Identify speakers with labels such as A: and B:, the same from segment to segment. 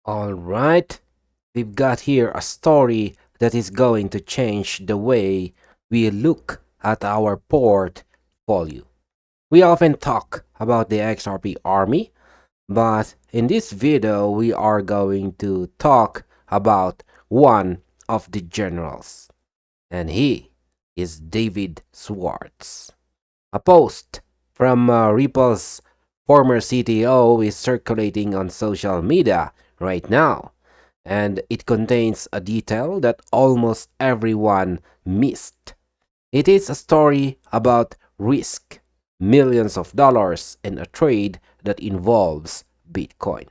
A: All right, we've got here a story that is going to change the way we look at our portfolio. We often talk about the XRP army, but in this video, we are going to talk about one of the generals, and he is David Schwartz. A post from Ripple's former CTO is circulating on social media right now, and it contains a detail that almost everyone missed. It is a story about risk, millions of dollars, and a trade that involves Bitcoin.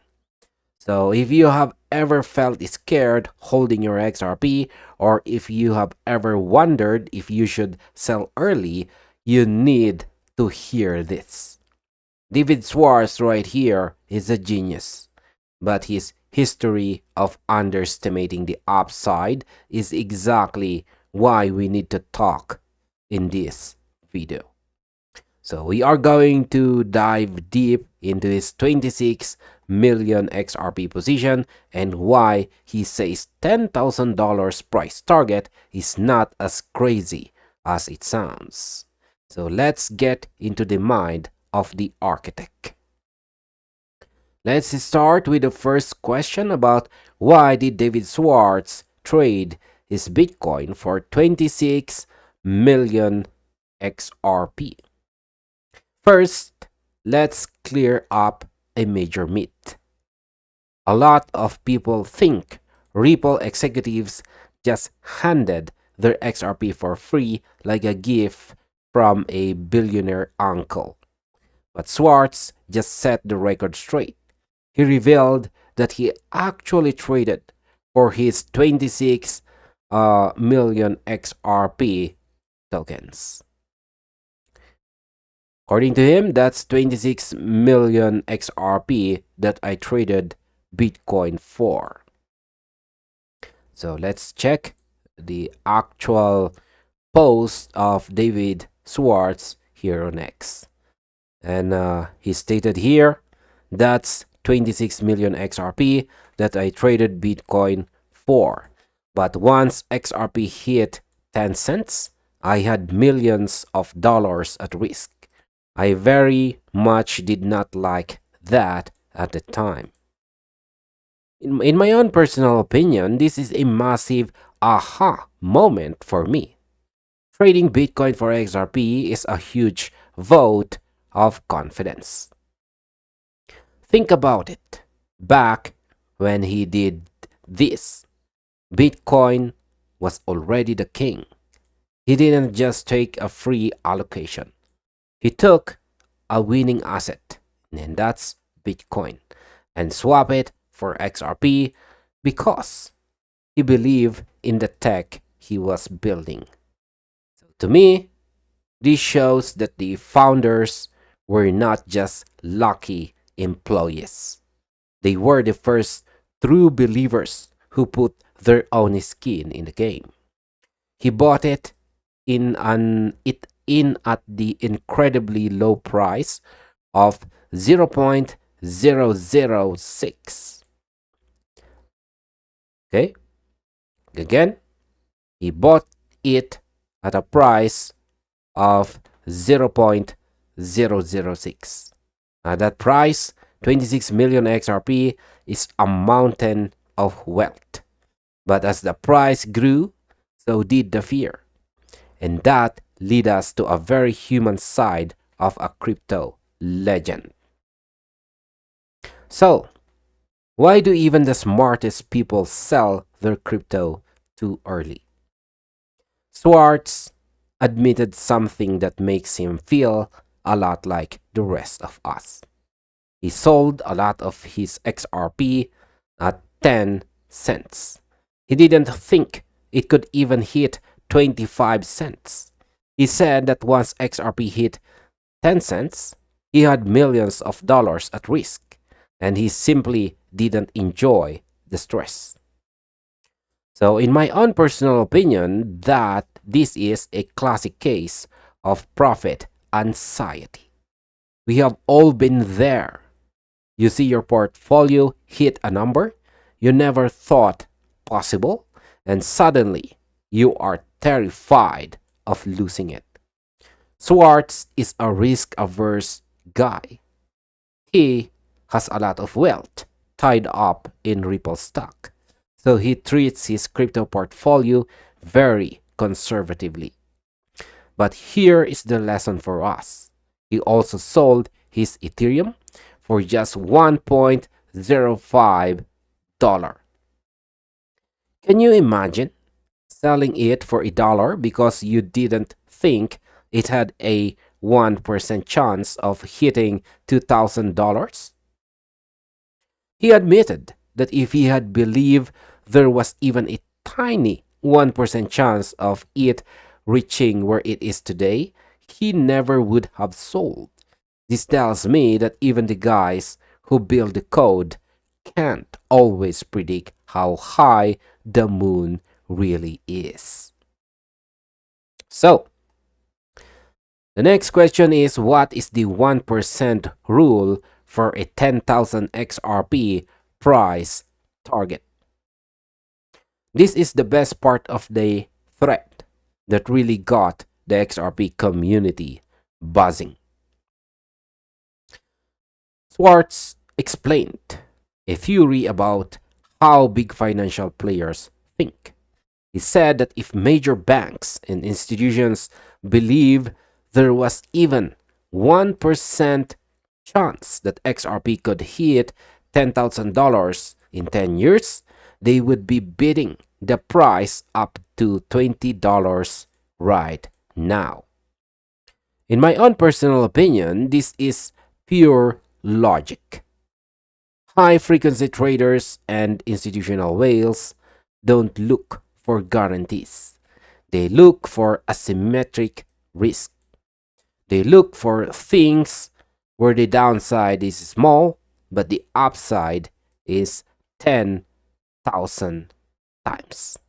A: So, if you have ever felt scared holding your XRP, or if you have ever wondered if you should sell early, you need to hear this. David Schwartz right here is a genius, but his history of underestimating the upside is exactly why we need to talk in this video. So we are going to dive deep into his 26 million XRP position and why he says $10,000 price target is not as crazy as it sounds. So let's get into the mind of the architect. Let's start with the first question about why did David Schwartz trade his Bitcoin for 26 million XRP? First, let's clear up a major myth. A lot of people think Ripple executives just handed their XRP for free like a gift from a billionaire uncle. But Schwartz just set the record straight. He revealed that he actually traded for his 26 million XRP tokens. According to him, that's 26 million XRP that I traded Bitcoin for. So let's check the actual post of David Schwartz here on X. And he stated here, that's 26 million XRP that I traded Bitcoin for. But once XRP hit 10 cents, I had millions of dollars at risk. I very much did not like that at the time. In my own personal opinion, this is a massive aha moment for me. Trading Bitcoin for XRP is a huge vote of confidence. Think about it. Back when he did this, Bitcoin was already the king. He didn't just take a free allocation. He took a winning asset, and that's Bitcoin, and swap it for XRP because he believed in the tech he was building. So to me, this shows that the founders were not just lucky employees. They were the first true believers who put their own skin in the game. He bought it in at the incredibly low price of 0.006. Okay? Again, he bought it at a price of 0.006. At that price, 26 million XRP is a mountain of wealth. But as the price grew, so did the fear. And that led us to a very human side of a crypto legend. So, why do even the smartest people sell their crypto too early? Schwartz admitted something that makes him feel a lot like the rest of us. He sold a lot of his XRP at 10 cents. He didn't think it could even hit 25 cents. He said that once XRP hit 10 cents, he had millions of dollars at risk, and he simply didn't enjoy the stress. So, in my own personal opinion, that this is a classic case of profit anxiety. We have all been there. You see your portfolio hit a number, you never thought possible, and suddenly you are terrified of losing it. Schwartz is a risk averse guy. He has a lot of wealth tied up in Ripple stock, so he treats his crypto portfolio very conservatively. But here is the lesson for us. He also sold his Ethereum for just $1.05. Can you imagine selling it for $1 because you didn't think it had a 1% chance of hitting $2,000? He admitted that if he had believed there was even a tiny 1% chance of it reaching where it is today, he never would have sold. This tells me that even the guys who build the code can't always predict how high the moon really is. So, the next question is, what is the 1% rule for a 10,000 XRP price target? This is the best part of the thread that really got the XRP community buzzing. Schwartz explained a theory about how big financial players think. He said that if major banks and institutions believe there was even 1% chance that XRP could hit $10,000 in 10 years, they would be bidding the price up to $20 right now. In my own personal opinion, this is pure logic. High frequency traders and institutional whales don't look for guarantees. They look for asymmetric risk. They look for things where the downside is small, but the upside is 10,000 times.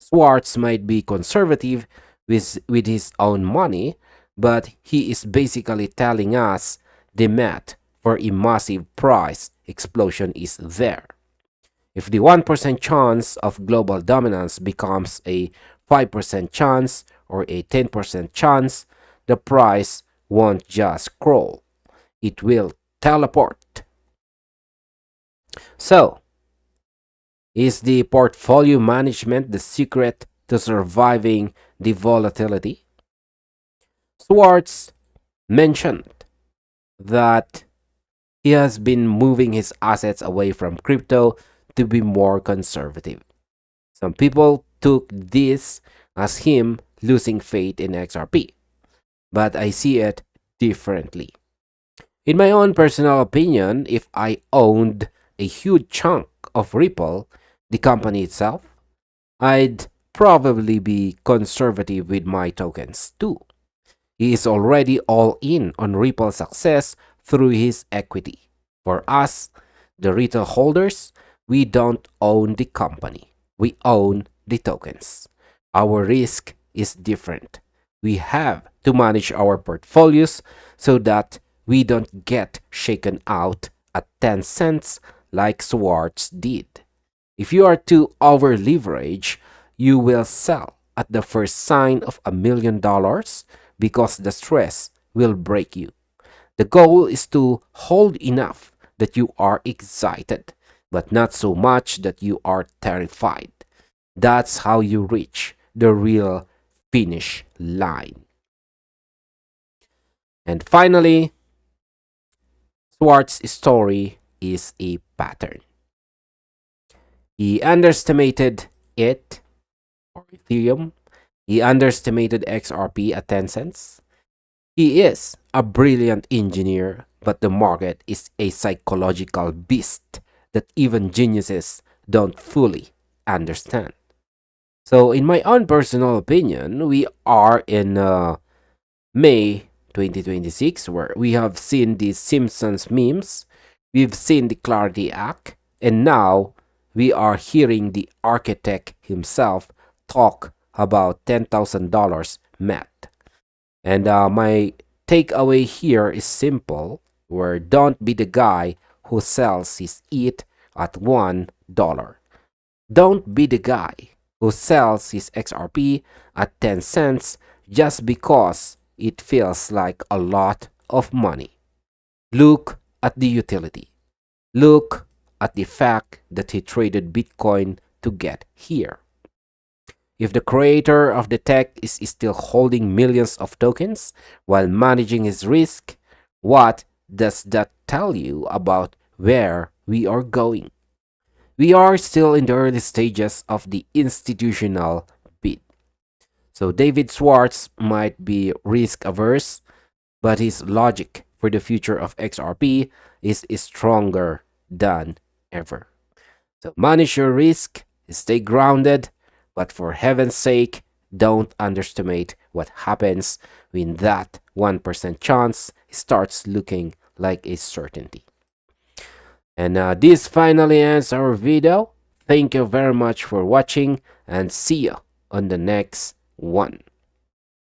A: Schwartz might be conservative with his own money, but he is basically telling us the math for a massive price explosion is there. If the 1% chance of global dominance becomes a 5% chance or a 10% chance, the price won't just crawl, it will teleport. So, is the portfolio management the secret to surviving the volatility? Schwartz mentioned that he has been moving his assets away from crypto to be more conservative. Some people took this as him losing faith in XRP, but I see it differently. In my own personal opinion, if I owned a huge chunk of Ripple, the company itself, I'd probably be conservative with my tokens too. He is already all in on Ripple's success through his equity. For us, the retail holders, we don't own the company. We own the tokens. Our risk is different. We have to manage our portfolios so that we don't get shaken out at 10 cents like Schwartz did. If you are too over leveraged, you will sell at the first sign of $1,000,000 because the stress will break you. The goal is to hold enough that you are excited, but not so much that you are terrified. That's how you reach the real finish line. And finally, Schwartz's story is a pattern. He underestimated it, or Ethereum. He underestimated XRP at 10 cents. He is a brilliant engineer, but the market is a psychological beast that even geniuses don't fully understand. So, in my own personal opinion, we are in May 2026, where we have seen the Simpsons memes, we've seen the Clarity Act, and now we are hearing the architect himself talk about $10,000 math. And my takeaway here is simple, where don't be the guy who sells his ETH at $1. Don't be the guy who sells his XRP at 10 cents just because it feels like a lot of money. Look at the utility. Look at the fact that he traded Bitcoin to get here. If the creator of the tech is still holding millions of tokens while managing his risk, what does that tell you about where we are going? We are still in the early stages of the institutional bid. So David Schwartz might be risk averse, but his logic for the future of XRP is stronger than ever. So manage your risk, stay grounded, but for heaven's sake, don't underestimate what happens when that 1% chance starts looking like a certainty. And this finally ends our video. Thank you very much for watching and see you on the next one.